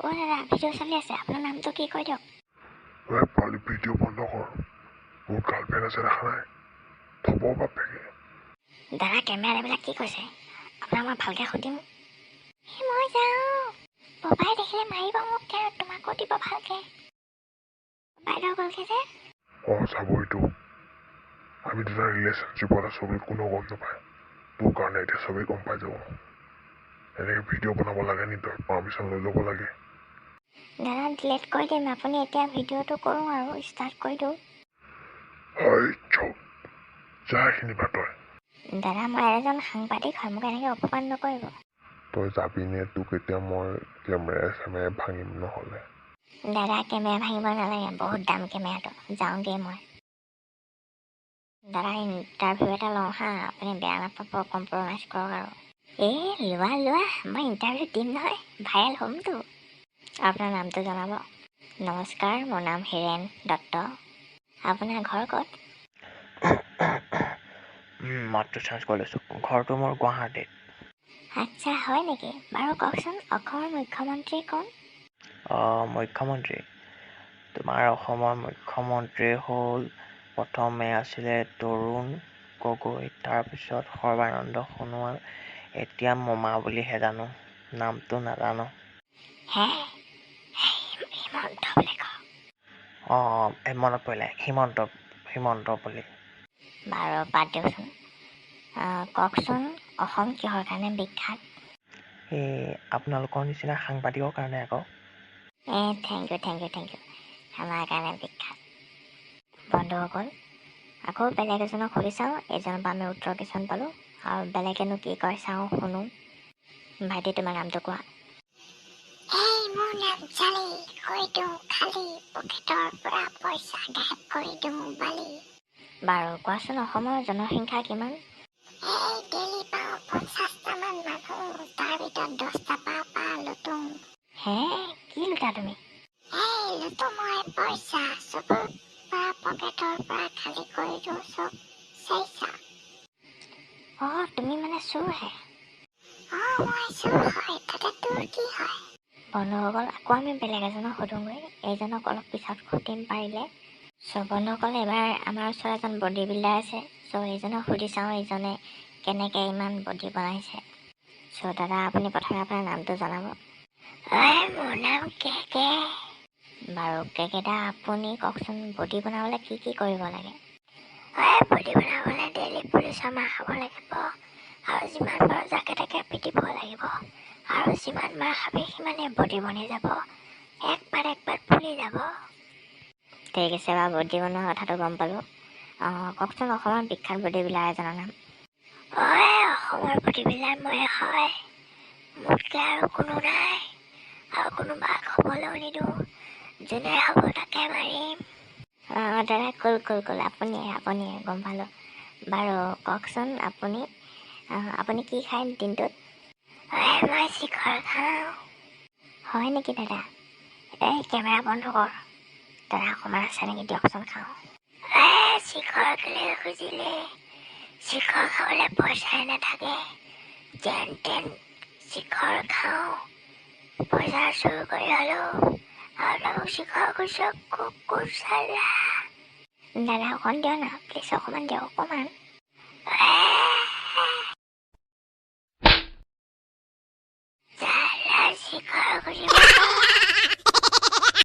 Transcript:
অ' দাদা ভিডিঅ' চলি আছে, আপোনাৰ নামটো কি কৈ দিয়ক। পালি ভিডিঅ' বন্ধ কৰ। মোৰ গাৰ্লফ্ৰেণ্ড আছে দেখা নাই, থব বাপেকে। দাদা কেমেৰাবিলাক কি কৈছে আপোনাক মই ভালকৈ সুধিম। মই যাওঁ, ববাই দেখিলে মাৰিব মোক, তোমাকো দিব ভালকৈ। বাইদেউ গ'লগৈ যে। যাবইতো, আমি দুটা ৰিলেশ্যনশ্বিপত আছোঁ বুলি কোনেও গম নাপায়। তোৰ কাৰণে এতিয়া চবেই গম পাই যাব। এনেকৈ ভিডিঅ' বনাব লাগে নি, তই পাৰ্মিশ্যন লৈ ল'ব লাগে। দাদা ডিলেট কৰি দিম, আপুনি এতিয়া ভিডিঅ'টো কৰোঁ আৰু ষ্টাৰ্ট কৰি দিওঁ। যা এইখিনি বা তই। দাদা মই এজন সাংবাদিক হয়, মোক এনেকৈ অপমান নকৰিব। তই যাবিনে? তোক এতিয়া মই কেমেৰাই ভাঙিম নহ'লে। দাদা কেমেৰা ভাঙিব নালাগে, বহুত দাম কেমেৰাটো, যাওঁগৈ মই। দাদা ইণ্টাৰভিউ এটা লওঁ হা, আপুনি বেয়া নাপাব, কম্প্ৰমাইজ কৰক আৰু। লোৱা মই ইণ্টাৰভিউ দিম নহয়, ভাইৰেল হ'মতো। আপোনাৰ নামটো জনাব। নমস্কাৰ, মোৰ নাম হীৰেণ দত্ত। আপোনাৰ ঘৰ ক'ত? মাতটো চেঞ্জ কৰি লৈছোঁ। ঘৰটো মোৰ গুৱাহাটীত। আচ্ছা হয় নেকি? বাৰু কওকচোন অসমৰ মুখ্যমন্ত্ৰী কোন? মুখ্যমন্ত্ৰী তোমাৰ অসমৰ মুখ্যমন্ত্ৰী হ'ল, প্ৰথমে আছিলে তৰুণ গগৈ, তাৰপিছত সৰ্বানন্দ সোণোৱাল, এতিয়া মোমা বুলিহে জানো, নামটো নাজানো। হিমন্ত বুলি কওক। মনত পৰিলে, হিমন্ত বুলি। বাৰু বাদ দিয়কচোন, কওকচোন অসম কিহৰ কাৰণে বিখ্যাত? আপোনালোকৰ নিচিনা সাংবাদিকৰ কাৰণে আকৌ। থেংক ইউ আমাৰ কাৰণে বিখ্যাত। বন্ধুসকল, আকৌ বেলেগ এজনক সুধি চাওঁ, এজনৰ পৰা আমি উত্তৰ কিছুমান পালোঁ, আৰু বেলেগেনো কি কয় চাওঁ শুনো। ভাইটি তোমাৰ নামটো কোৱা। মোৰ নাম জালি, কৈ দিওঁ খালি, পকেটৰ পৰা পইচা গায়ব কৰি দিওঁ বালি। বাৰু কোৱাচোন অসমৰ জনসংখ্যা কিমান? ডেইলি পাওঁ 50টামান মানুহ, তাৰ ভিতৰত 10টা পা লুটুং। কি লুটা তুমি? লুটু মই পইচা, চবৰ পৰা পকেটৰ পৰা খালী কৰি দিওঁ চব চেইচা। তুমি মানে চোৰহে? মই চোৰ হয়, তাতে তোৰ কি হয়? বন্ধুসকল, আকৌ আমি বেলেগ এজনক সোধোগৈ, এইজনক অলপ পিছত সুধিম পাৰিলে। বন্ধুসকল, এবাৰ আমাৰ ওচৰত এজন বডি বিল্ডাৰ আছে, এইজনক সুধি চাওঁ এইজনে কেনেকৈ ইমান বডি বনাইছে। দাদা আপুনি প্ৰথমে আপোনাৰ নামটো জনাব। মোৰ নাম কেকে। বাৰু কেকেদা, আপুনি কওকচোন বডি বনাবলৈ কি কি কৰিব লাগে? বডি বনাবলৈ ডেইলি পুলিচৰ মাৰ খাব লাগিব, আৰু যিমান বাৰ জাকে তাকে পিটিব লাগিব, আৰু যিমান বাৰ খাবি সিমানেই বডি বনি যাব, একবাৰ ফুলি যাব। ঠিক আছে বাৰু, বডি বনোৱা কথাটো গম পালোঁ। কওকচোন অসমৰ বিখ্যাত বডি বিল্ডাৰ এজনৰ নাম। অসমৰ বডি বিল্ডাৰ মই হয়, মোতকৈ আৰু কোনো নাই, আৰু কোনোবাক হ'বলৈও নিদিওঁ, যোনে হ'ব তাকে মাৰিম। দাদা কুল আপুনিয়ে গম পালোঁ। বাৰু কওকচোন আপুনি কি খায় দিনটোত? মই চিখৰ খাওঁ। হয় নেকি দাদা? কেমেৰা বন্ধ কৰ। দাদা অকণমান আছে নেকি, দিয়কচোন খাওঁ। চিখৰ কেলে খুজিলে? চিখৰ খাবলৈ পইচাই নাথাকে, যেন তেন চিখৰ খাওঁ, পইচা চুৰ কৰি হ'লেও, আৰু চিখৰ খুজিছ কুকুৰ চালা। দাদা অকণ দিয়ক না প্লিজ, অকণমান দিয়ক, অকণমান। চিখৰ খুজিব